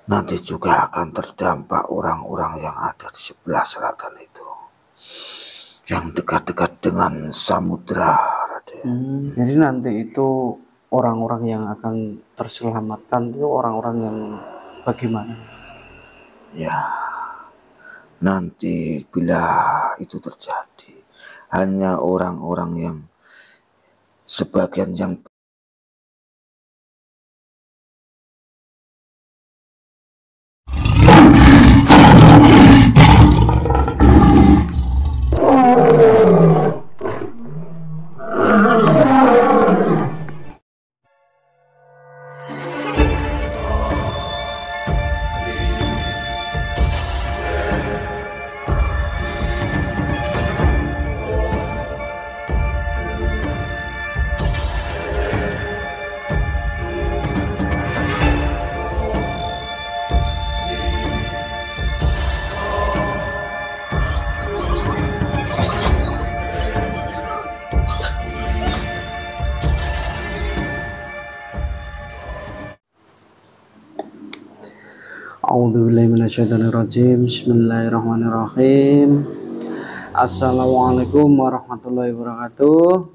nanti juga akan terdampak orang-orang yang ada di sebelah selatan itu, yang dekat-dekat dengan samudra, Raden. Jadi nanti itu orang-orang yang akan terselamatkan itu orang-orang yang bagaimana? Ya, nanti bila itu terjadi, hanya orang-orang yang sebagian yang A'udzubillahiminasyaitonirrajim. Bismillahirrahmanirrahim. Assalamualaikum warahmatullahi wabarakatuh.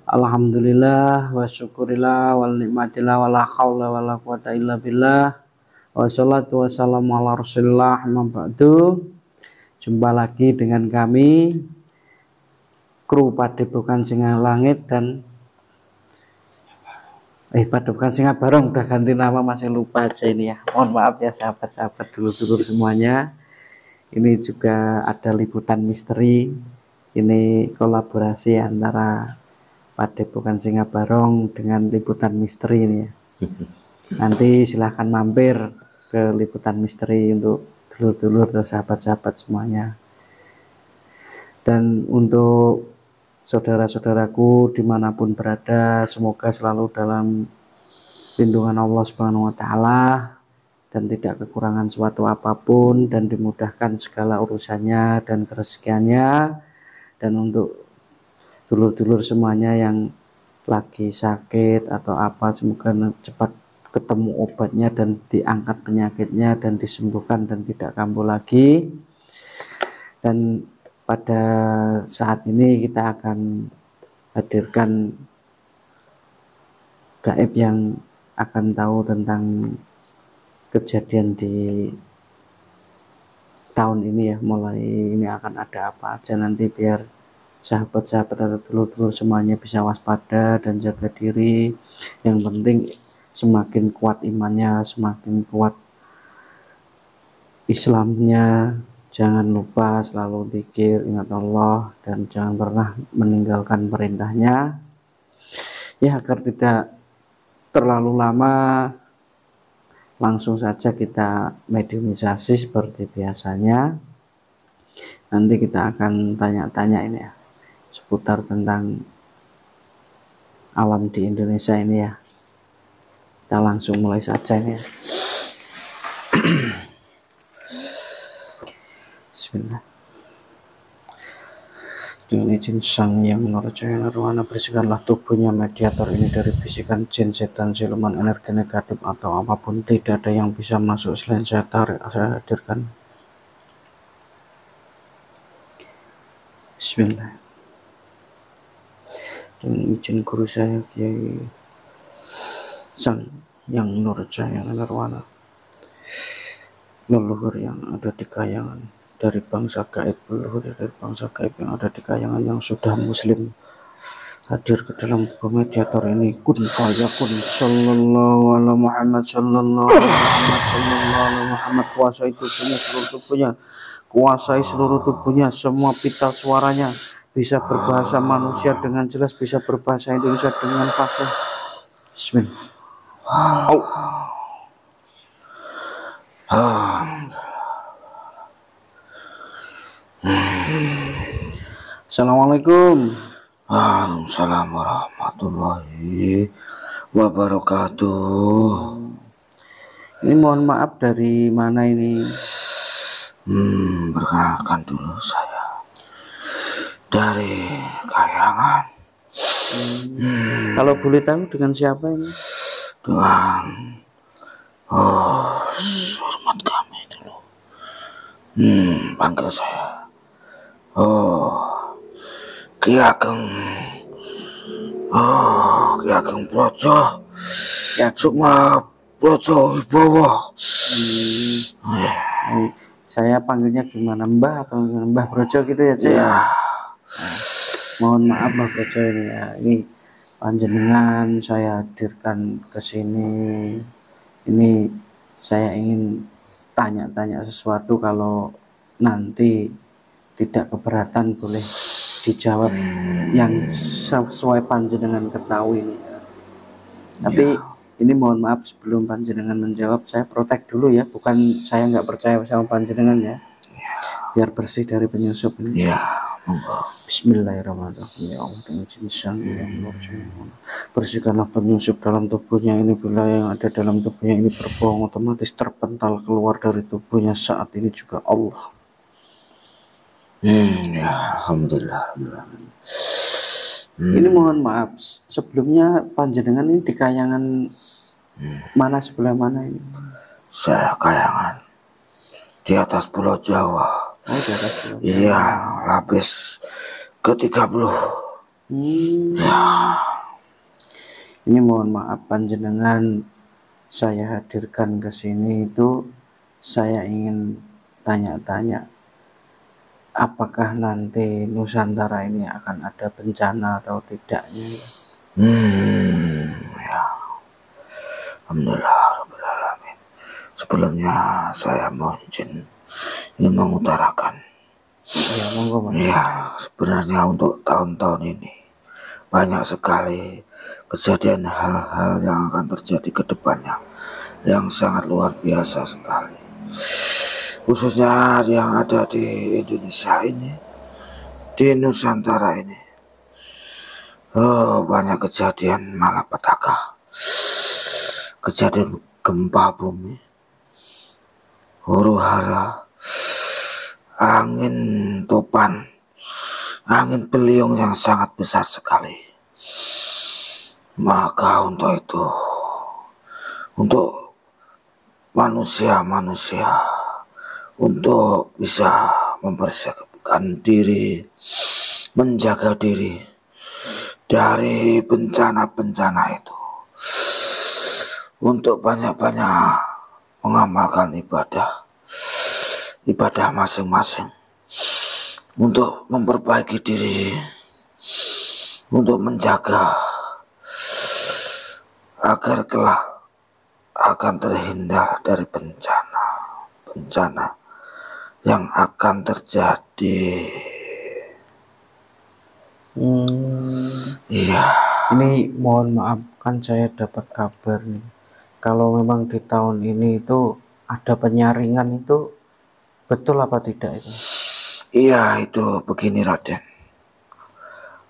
Alhamdulillah wa syukurillah wal nikmatillah wala haula wala quwata illa billah. Wassalatu wassalamu ala rasulillah amma ba'du. Jumpa lagi dengan kami kru Padepokan Singa Langit dan Padepokan Singa Barong, udah ganti nama, masih lupa aja ini ya. Mohon maaf ya sahabat-sahabat, dulur-dulur semuanya. Ini juga ada liputan misteri. Ini kolaborasi antara Padepokan Singa Barong dengan liputan misteri ini ya. Nanti silahkan mampir ke liputan misteri untuk dulur-dulur dan sahabat-sahabat semuanya. Dan untuk saudara-saudaraku dimanapun berada, semoga selalu dalam lindungan Allah Subhanahu wa Ta'ala dan tidak kekurangan suatu apapun, dan dimudahkan segala urusannya dan kerezekiannya. Dan untuk dulur-dulur semuanya yang lagi sakit atau apa, semoga cepat ketemu obatnya dan diangkat penyakitnya dan disembuhkan dan tidak kambuh lagi. Dan pada saat ini kita akan hadirkan gaib yang akan tahu tentang kejadian di tahun ini ya. Mulai ini akan ada apa aja nanti, biar sahabat-sahabat atau dulur-dulur semuanya bisa waspada dan jaga diri. Yang penting semakin kuat imannya, semakin kuat Islamnya. Jangan lupa selalu zikir, ingat Allah, dan jangan pernah meninggalkan perintahnya ya. Agar tidak terlalu lama, langsung saja kita mediumisasi seperti biasanya. Nanti kita akan tanya-tanya ini ya, seputar tentang alam di Indonesia ini ya. Kita langsung mulai saja ini ya. Bismillah. Dengan izin Sang Yang Nurjaya Nirwana, bersihkanlah tubuhnya mediator ini dari bisikan jin, setan, siluman, energi negatif atau apapun. Tidak ada yang bisa masuk selain saya hadirkan. Bismillah. Dengan izin guru saya Kiai Sang Yang Nurjaya Nirwana, leluhur yang ada di Kayangan, dari bangsa gaib, leluhur dari bangsa gaib yang ada di Kayangan yang sudah muslim, hadir ke dalam tubuh mediator ini. Kun fayakun. Sallallahu alaihi Muhammad, sallallahu alaihi Muhammad, sallallahu alaihi Muhammad. Kuasai tubuhnya, seluruh tubuhnya, kuasai seluruh tubuhnya, semua pita suaranya bisa berbahasa manusia dengan jelas, bisa berbahasa Indonesia dengan fasih. Bismillah. Assalamualaikum. Waalaikumsalam warahmatullahi wabarakatuh. Ini mohon maaf, dari mana ini? Perkenalkan dulu, saya dari Kayangan. Kalau boleh tahu dengan siapa ini? Dengan Paman kami dulu. Panggil saya. Oh, Ki Ageng. Oh, Ki Ageng Brojo. Sukma Brojo Wibowo. Saya panggilnya gimana, Mbah atau Mbah Brojo gitu ya, Cek? Ya. Mohon maaf Mbah Brojo ini ya. Ini panjenengan saya hadirkan ke sini. Ini saya ingin tanya-tanya sesuatu, kalau nanti tidak keberatan boleh dijawab yang sesuai panjenengan ketahui ini. Tapi ini mohon maaf, sebelum panjenengan menjawab saya protek dulu ya, bukan saya nggak percaya sama panjenengan ya. Biar bersih dari penyusup ini. Ya. Bismillahirrahmanirrahim. Ya Allah, dengan jenisnya bersihkanlah penyusup dalam tubuhnya ini. Bila yang ada dalam tubuhnya ini berbohong, otomatis terpental keluar dari tubuhnya saat ini juga Allah. Ya, alhamdulillah. Ini mohon maaf, sebelumnya panjenengan ini di Kayangan mana, sebelah mana ini? Saya Kayangan di atas Pulau Jawa. Oh, di atas Pulau Jawa. Iya, lapis ke-30. Ya. Ini mohon maaf panjenengan saya hadirkan ke sini itu saya ingin tanya-tanya, apakah nanti Nusantara ini akan ada bencana atau tidaknya? Ya. Alhamdulillah Rabbil Alamin. Sebelumnya saya mohon izin ingin mengutarakan. Ya, monggo Mas. Ya, sebenarnya untuk tahun-tahun ini banyak sekali kejadian hal-hal yang akan terjadi ke depannya yang sangat luar biasa sekali. Khususnya yang ada di Indonesia ini, di Nusantara ini. Oh, banyak kejadian malapetaka. Kejadian gempa bumi, huru-hara, angin topan, angin beliung yang sangat besar sekali. Maka untuk itu, untuk manusia-manusia untuk bisa mempersiapkan diri, menjaga diri dari bencana-bencana itu, untuk banyak-banyak mengamalkan ibadah masing-masing, untuk memperbaiki diri, untuk menjaga agar kelak akan terhindar dari bencana yang akan terjadi. Iya. Ini mohon maaf, kan saya dapat kabar nih, kalau memang di tahun ini itu ada penyaringan, itu betul apa tidak itu? Iya, itu begini Raden.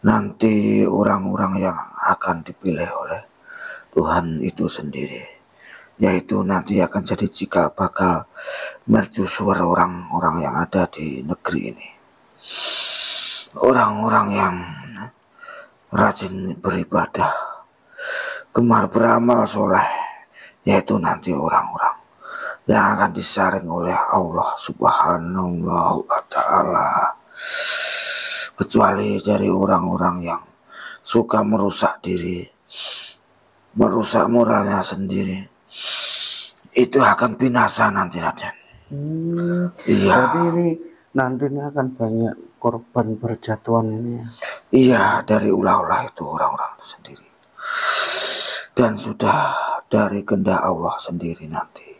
Nanti orang-orang yang akan dipilih oleh Tuhan itu sendiri, yaitu nanti akan jadi cikal bakal mercusuar orang-orang yang ada di negeri ini. Orang-orang yang rajin beribadah, gemar beramal soleh, yaitu nanti orang-orang yang akan disaring oleh Allah Subhanahu wa Ta'ala. Kecuali dari orang-orang yang suka merusak diri, merusak moralnya sendiri, itu akan binasa nanti Raden. Iya. Berarti ini nanti ini akan banyak korban berjatuhan ini ya? Iya, dari ulah-ulah itu orang-orang itu sendiri. Dan sudah dari kehendak Allah sendiri nanti.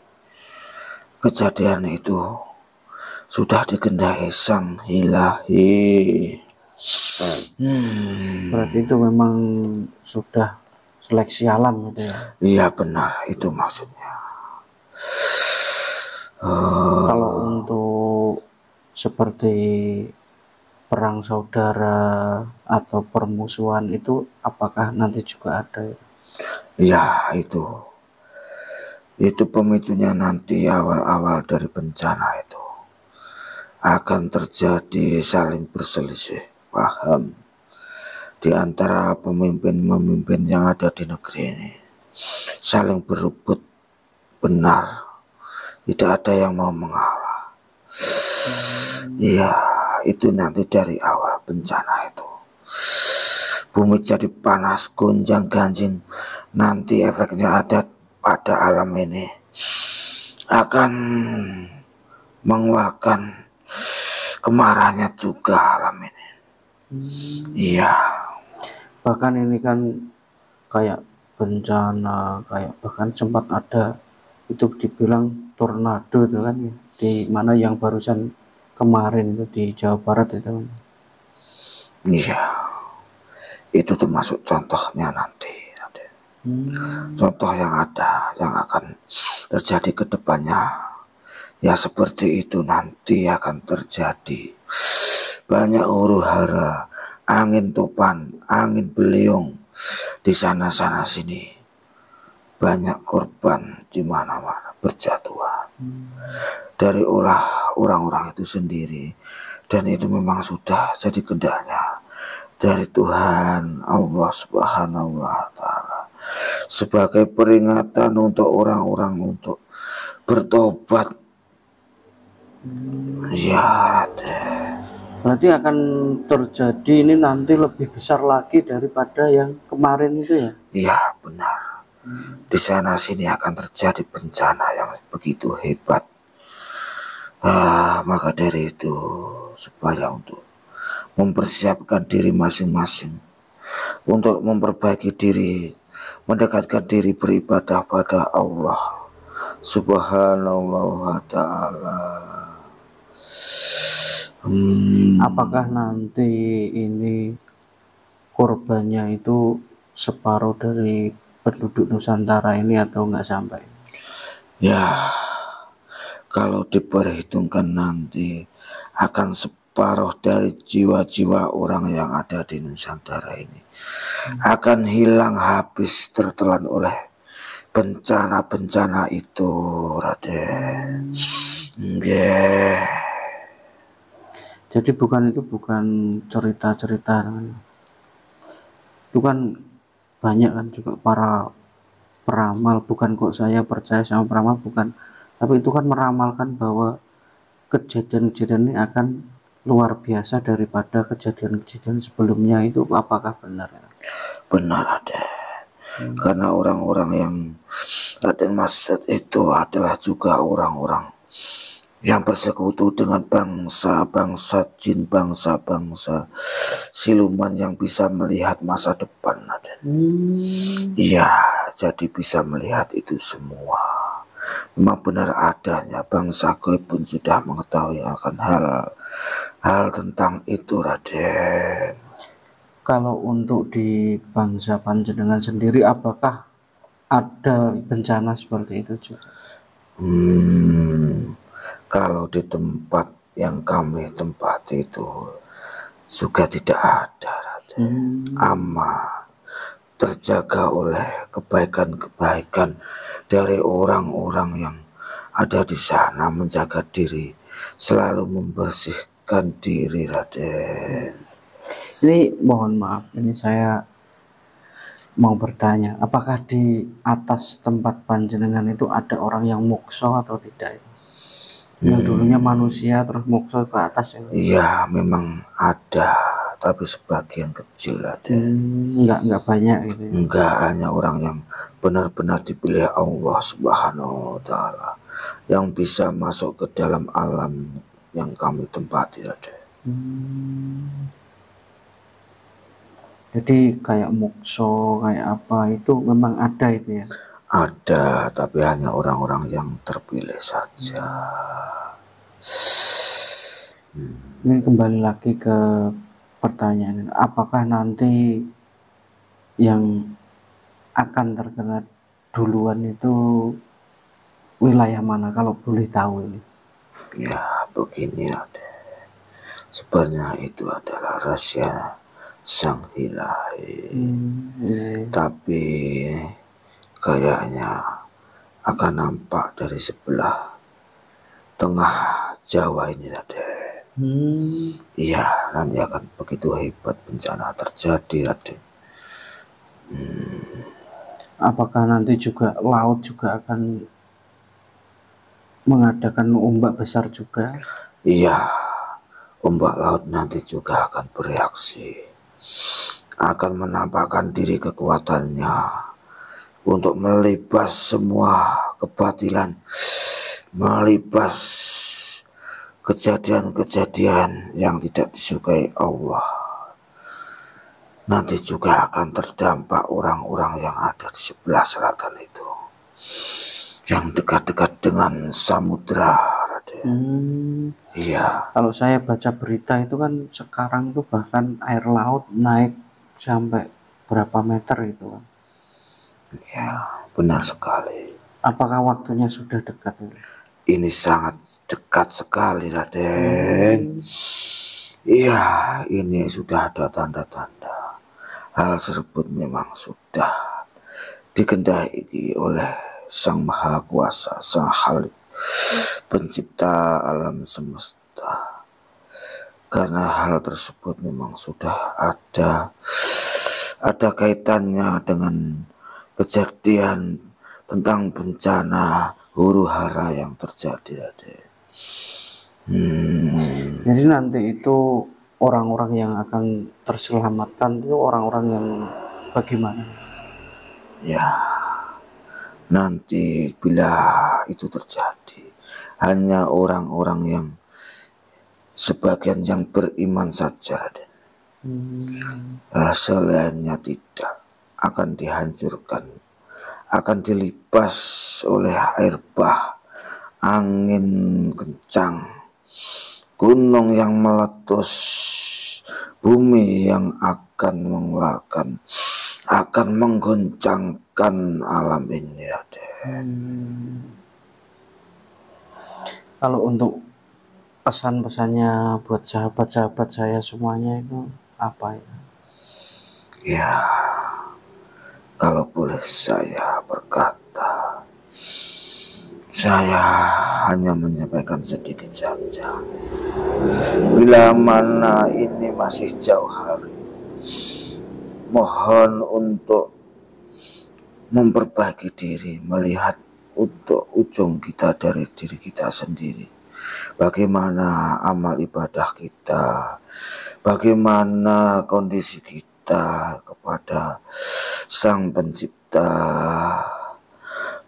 Kejadian itu sudah dikehendaki Sang Ilahi. Berarti itu memang sudah seleksi alam gitu ya? Iya benar, itu maksudnya. Kalau untuk seperti perang saudara atau permusuhan itu apakah nanti juga ada? Ya itu pemicunya nanti awal-awal dari bencana itu akan terjadi saling berselisih paham di antara pemimpin-pemimpin yang ada di negeri ini, saling berebut benar, Tidak ada yang mau mengalah. Iya, itu nanti dari awal bencana itu. Bumi jadi panas, gonjang ganjing. Nanti efeknya ada pada alam ini. Akan mengeluarkan kemarahannya juga alam ini. Iya. Bahkan ini kan kayak bencana, kayak bahkan sempat ada itu dibilang tornado itu kan ya, di mana yang barusan kemarin itu di Jawa Barat itu kan. Iya. Itu termasuk contohnya nanti. Contoh yang ada, yang akan terjadi ke depannya. Ya seperti itu nanti akan terjadi. Banyak huru hara, angin topan, angin beliung di sana-sana sini. Banyak korban di mana-mana berjatuhan. Dari ulah orang-orang itu sendiri. Dan itu memang sudah jadi kehendaknya dari Tuhan Allah Subhanahu wa Ta'ala, sebagai peringatan untuk orang-orang untuk bertobat. Ya, Berarti akan terjadi ini nanti lebih besar lagi daripada yang kemarin itu ya? iya benar. Di sana sini akan terjadi bencana yang begitu hebat. Maka dari itu supaya untuk mempersiapkan diri masing-masing, untuk memperbaiki diri, mendekatkan diri beribadah pada Allah Subhanahu wa Ta'ala. Apakah nanti ini korbannya itu separuh dari penduduk Nusantara ini atau enggak sampai? Ya, kalau diperhitungkan nanti akan separuh dari jiwa-jiwa orang yang ada di Nusantara ini akan hilang habis tertelan oleh bencana-bencana itu, Raden. Jadi bukan cerita-cerita, itu kan banyak kan juga para peramal, bukan kok saya percaya sama peramal, bukan, tapi itu kan meramalkan bahwa kejadian-kejadian ini akan luar biasa daripada kejadian-kejadian sebelumnya. Itu apakah benar? Benar, Raden. Karena orang-orang yang Raden maksud itu adalah juga orang-orang yang bersekutu dengan bangsa-bangsa jin, bangsa-bangsa siluman yang bisa melihat masa depan, Raden. Iya, jadi bisa melihat itu semua. Memang benar adanya, bangsa gaib pun sudah mengetahui akan hal tentang itu, Raden. Kalau untuk di bangsa Panjenengan sendiri, apakah ada bencana seperti itu juga? Kalau di tempat yang kami tempati itu juga tidak ada, Raden. Aman, terjaga oleh kebaikan-kebaikan dari orang-orang yang ada di sana, menjaga diri, selalu membersihkan diri, Raden. Ini mohon maaf, ini saya mau bertanya, apakah di atas tempat Panjenengan itu ada orang yang mukso atau tidak? Yang dulunya manusia terus mukso ke atas ya? Iya, memang ada, tapi sebagian kecil ada. Enggak banyak gitu ya? Enggak, hanya orang yang benar-benar dipilih Allah Subhanahu wa Ta'ala yang bisa masuk ke dalam alam yang kami tempati, ada. Jadi kayak mukso, kayak apa itu memang ada itu ya? Ada, tapi hanya orang-orang yang terpilih saja. Ini kembali lagi ke pertanyaan, apakah nanti yang akan terkena duluan itu wilayah mana kalau boleh tahu ini? Ya begini, Raden. Sebenarnya itu adalah rahasia Sang Ilahi. Tapi kayaknya akan nampak dari sebelah tengah Jawa ini, Raden. Iya, nanti akan begitu hebat bencana terjadi, Raden. Apakah nanti juga laut juga akan mengadakan ombak besar juga. Iya, ombak laut nanti juga akan bereaksi, akan menampakkan diri kekuatannya untuk melibas semua kebatilan, melibas kejadian-kejadian yang tidak disukai Allah. Nanti juga akan terdampak orang-orang yang ada di sebelah selatan itu, yang dekat-dekat dengan samudra, Raden. Iya. Kalau saya baca berita itu kan sekarang tuh bahkan air laut naik sampai berapa meter itu kan. Ya, benar sekali. Apakah waktunya sudah dekat? Ini sangat dekat sekali, Raden. Iya, ini sudah ada tanda-tanda. Hal tersebut memang sudah dikehendaki oleh Sang Maha Kuasa, Sang Khalik, pencipta alam semesta. Karena hal tersebut memang sudah ada kaitannya dengan kejadian tentang bencana huru hara yang terjadi, Raden. Jadi nanti itu orang-orang yang akan terselamatkan itu orang-orang yang bagaimana? Ya, nanti bila itu terjadi, hanya orang-orang yang sebagian yang beriman saja, Raden. Selainnya tidak akan dihancurkan, akan dilibas oleh air bah, angin kencang, gunung yang meletus, bumi yang akan mengeluarkan, akan menggoncangkan alam ini, Raden. Kalau untuk pesan-pesannya buat sahabat-sahabat saya semuanya itu apa ya? Ya, kalau boleh saya berkata, saya hanya menyampaikan sedikit saja. Bila mana ini masih jauh hari, mohon untuk memperbaiki diri, melihat untuk ujung kita dari diri kita sendiri. Bagaimana amal ibadah kita, bagaimana kondisi kita kepada Sang Pencipta,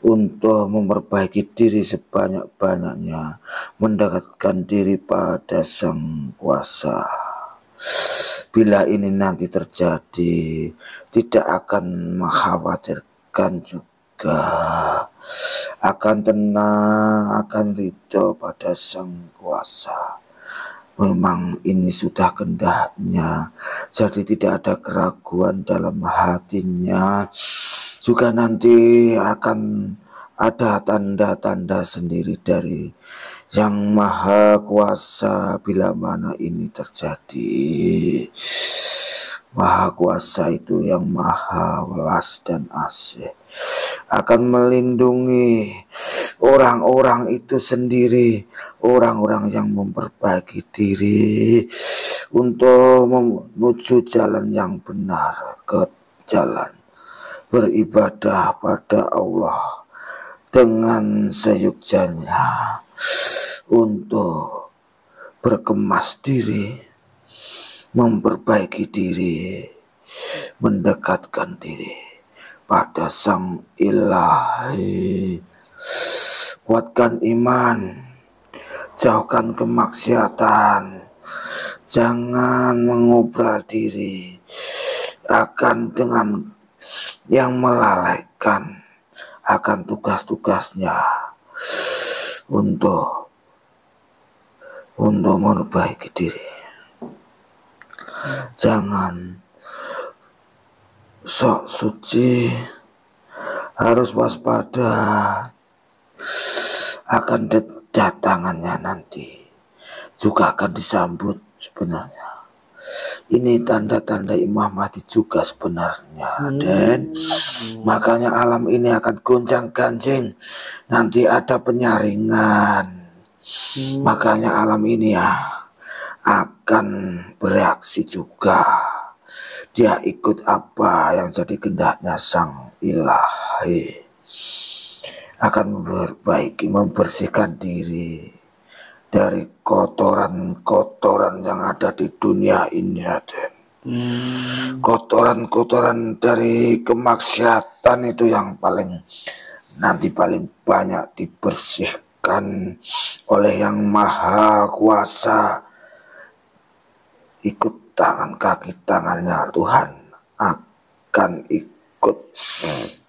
untuk memperbaiki diri sebanyak-banyaknya, mendekatkan diri pada Sang Kuasa. Bila ini nanti terjadi, tidak akan mengkhawatirkan juga, akan tenang, akan ridho pada Sang Kuasa. Memang ini sudah kehendaknya, jadi tidak ada keraguan dalam hatinya. Juga nanti akan ada tanda-tanda sendiri dari Yang Maha Kuasa bila mana ini terjadi. Maha Kuasa itu yang maha welas dan asih, akan melindungi orang-orang itu sendiri, orang-orang yang memperbaiki diri untuk menuju jalan yang benar, ke jalan beribadah pada Allah dengan seyogyanya, untuk berkemas diri, memperbaiki diri, mendekatkan diri pada Sang Ilahi. Kuatkan iman, jauhkan kemaksiatan, jangan mengubah diri akan dengan yang melalaikan akan tugas-tugasnya untuk memperbaiki diri. Jangan sok suci, harus waspada akan datangannya nanti, juga akan disambut sebenarnya. Ini tanda-tanda Imam Mahdi juga sebenarnya, Raden. Makanya alam ini akan gonjang-ganjing, nanti ada penyaringan. Makanya alam ini ya akan bereaksi juga. Dia ikut apa yang jadi kehendaknya Sang Ilahi. akan memperbaiki, membersihkan diri dari kotoran-kotoran yang ada di dunia ini, Raden. Kotoran-kotoran dari kemaksiatan itu yang paling banyak dibersihkan oleh Yang Maha Kuasa. Ikut tangan kaki tangannya Tuhan akan ikut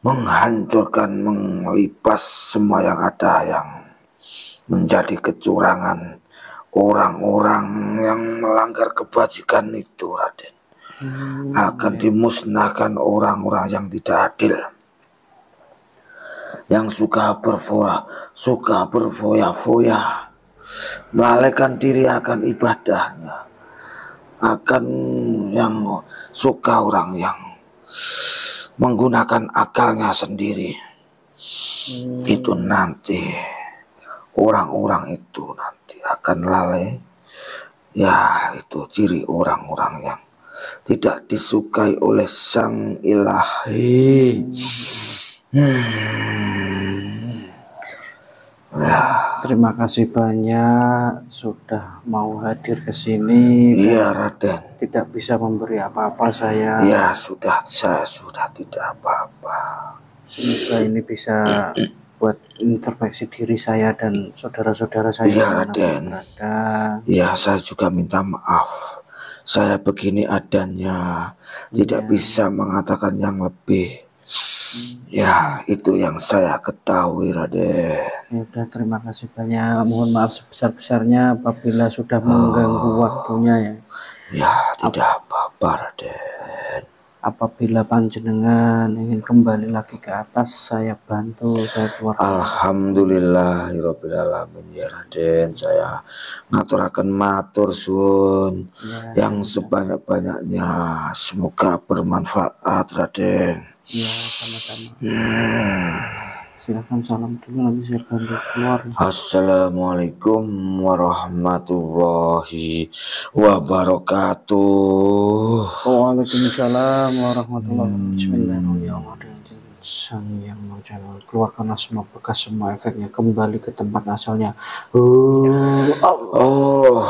menghancurkan, menglipas semua yang ada yang menjadi kecurangan orang-orang yang melanggar kebajikan itu, Raden. Akan dimusnahkan orang-orang yang tidak adil, yang suka berfoya-foya, melalaikan diri akan ibadahnya, akan yang suka orang yang menggunakan akalnya sendiri. Itu nanti orang-orang itu nanti akan lalai. Ya, itu ciri orang-orang yang tidak disukai oleh Sang Ilahi. Ya. Terima kasih banyak sudah mau hadir ke sini. Iya, Raden. Tidak bisa memberi apa-apa saya. Ya, saya sudah tidak apa-apa. Semoga ini bisa buat introspeksi diri saya dan saudara-saudara saya. Iya, Raden. Ya, saya juga minta maaf. Saya begini adanya, tidak bisa mengatakan yang lebih. Ya, itu yang saya ketahui, Raden. Ya udah, terima kasih banyak. Mohon maaf sebesar-besarnya apabila sudah mengganggu waktunya ya. Ya, tidak apa-apa, Raden. Apabila panjenengan ingin kembali lagi ke atas, saya bantu, saya keluar. Alhamdulillahirobbilalamin ya Raden. Saya ngaturaken matur suwun yang sebanyak-banyaknya. Semoga bermanfaat, Raden. Ya, sama-sama. Silakan salam dulu, nanti saya bantu keluar. Assalamualaikum warahmatullahi wabarakatuh. Waalaikumsalam warahmatullahi wabarakatuh. Bismillahirrahmanirrahim. Sang Yang Maha Esa, keluarkanlah semua bekas, semua efeknya kembali ke tempat asalnya. Allah.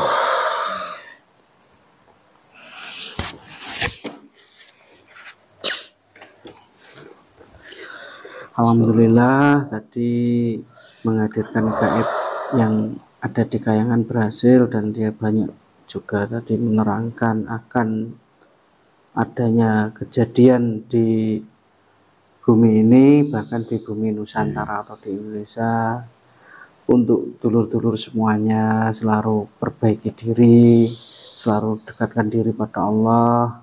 Alhamdulillah tadi menghadirkan gaib yang ada di Kayangan berhasil, dan dia banyak juga tadi menerangkan akan adanya kejadian di bumi ini, bahkan di bumi Nusantara atau di Indonesia. Untuk dulur-dulur semuanya selalu perbaiki diri, selalu dekatkan diri pada Allah,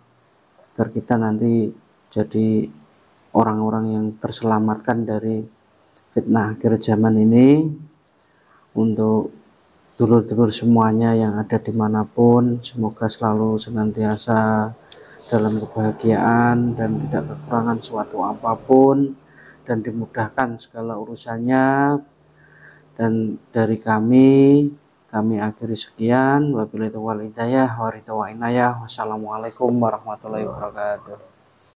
agar kita nanti jadi orang-orang yang terselamatkan dari fitnah akhir zaman ini. Untuk dulur-dulur semuanya yang ada dimanapun, semoga selalu senantiasa dalam kebahagiaan dan tidak kekurangan suatu apapun, dan dimudahkan segala urusannya. Dan dari kami akhiri sekian. Wabillahi taufiq wal hidayah. Wassalamualaikum warahmatullahi wabarakatuh.